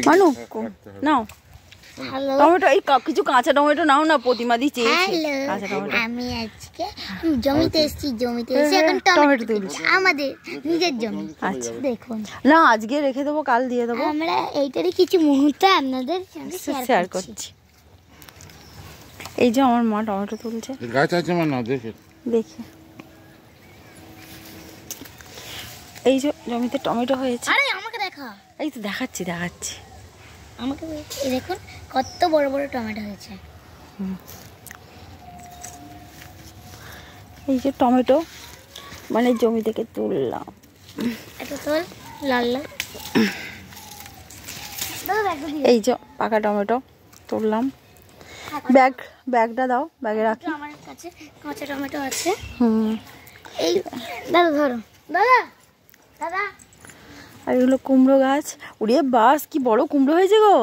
মানু নাও টমেটো, এই কিছু কাঁচা টমেটো নাও না, প্রতিমা দি চেয়েছে কাঁচা টমেটো। আমি আজকে জমিতে এসেছি, এখন টমেটো তুলছি আমাদের নিজের জমি। আচ্ছা দেখুন না, আজকে রেখে দেবো, কাল দিয়ে দেবো। আমরা এইটারই কিছু মুহূর্ত আপনাদের শেয়ার করছি। এই যে আমার মা টমেটো তুলছে, গাছ আছে মা, না দেখে দেখে। এই যে জমিতে টমেটো হয়েছে। আরে আমাকে দেখা, এই তো দেখাচ্ছি আমাকে দেখুন কত বড় বড় টমেটো হয়েছে। এই যে টমেটো মানে জমি থেকে তুললাম। এটা তো লাল লাল। এই যে পাকা টমেটো তুললাম। ব্যাগটা দাও, ব্যাগে রাখি। আমার কাছে কাঁচা টমেটো আছে। এই দাদা ধরো, দাদা দাদা। আর এগুলো কুমড়ো গাছ। উড়িয়ে বাস, কি বড় কুমড়ো হয়েছে গো।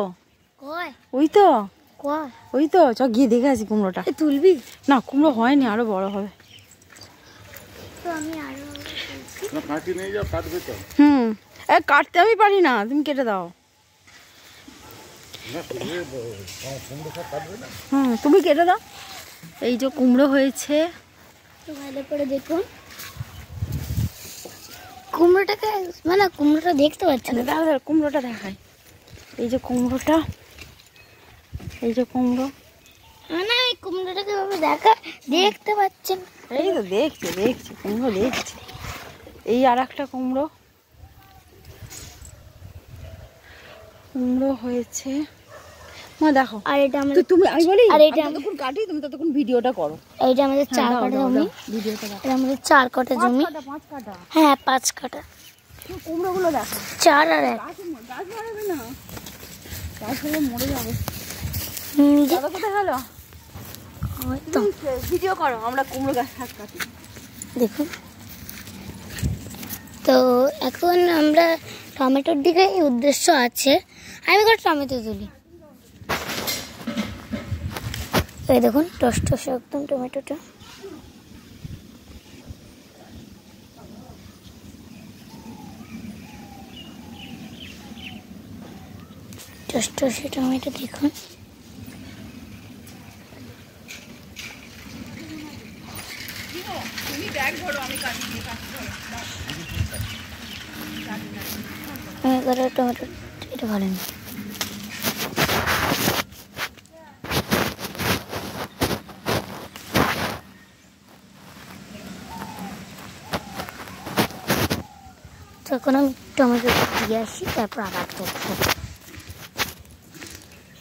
কই? ওই তো চ গিয়ে দেখে আসি কুমড়োটা। তুলবি না, কুমড়ো হয়নি, আরো বড় হবে। তো আমি আরো কাটি নিয়ে যাও, কাটবে তো। কাটতে আমি পারি না, তুমি কেটে দাও। তুমি কেটে দাও। এই যে কুমড়ো হয়েছে, ভালো করে দেখুন কুমড়োটাকে, মানে কুমড়োটা দেখতে পাচ্ছি না। দাঁড়া কুমড়োটা দেখাই। এই যে কুমড়োটা, এই যে কুমড়ো। না এই কুমড়োটাকে দেখতে পাচ্ছেন? এই তো দেখছি কুমড়ো দেখছি। এই আর একটা কুমড়ো হয়েছে মা, দেখো। আর এটা আমাদের তুমি, আমি বলি, আর এটা ততক্ষণ কাটি, তুমি ততক্ষণ ভিডিওটা করো। এইটা আমাদের 4 কাঠা জমি। ভিডিওটা দেখো। এটা আমাদের 4 কাঠা জমি। 5 কাঠা। হ্যাঁ 5 কাঠা। কুমড়ো গুলো দেখো। 4 আর 1। গাছ মারবে না, গাছ হলে মরে যাবে। দাদা কোথায় গেল? তো ভিডিও করো, আমরা কুমড়ো গাছ কাটি। দেখুন তো এখন আমরা টমেটোর দিকে উদ্দেশ্য আছে। আমি করে টমেটো তুলি। এই দেখুন টস একদম টমেটোটা। টসটসে টমেটো দেখুন। টমেটো এটা ভালো না। তখন আমি টমেটো দিয়ে আসি, তারপর আবার করবো।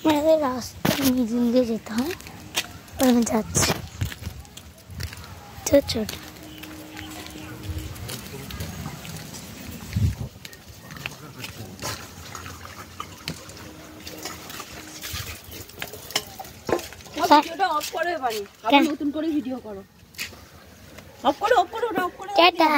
আমাদের রাস্তা মিডিল দিয়ে যেতে হয়, ওখানে যাচ্ছি। ছোট অফ করে পারি, নতুন করে ভিডিও করো। অফ করো, টাটা।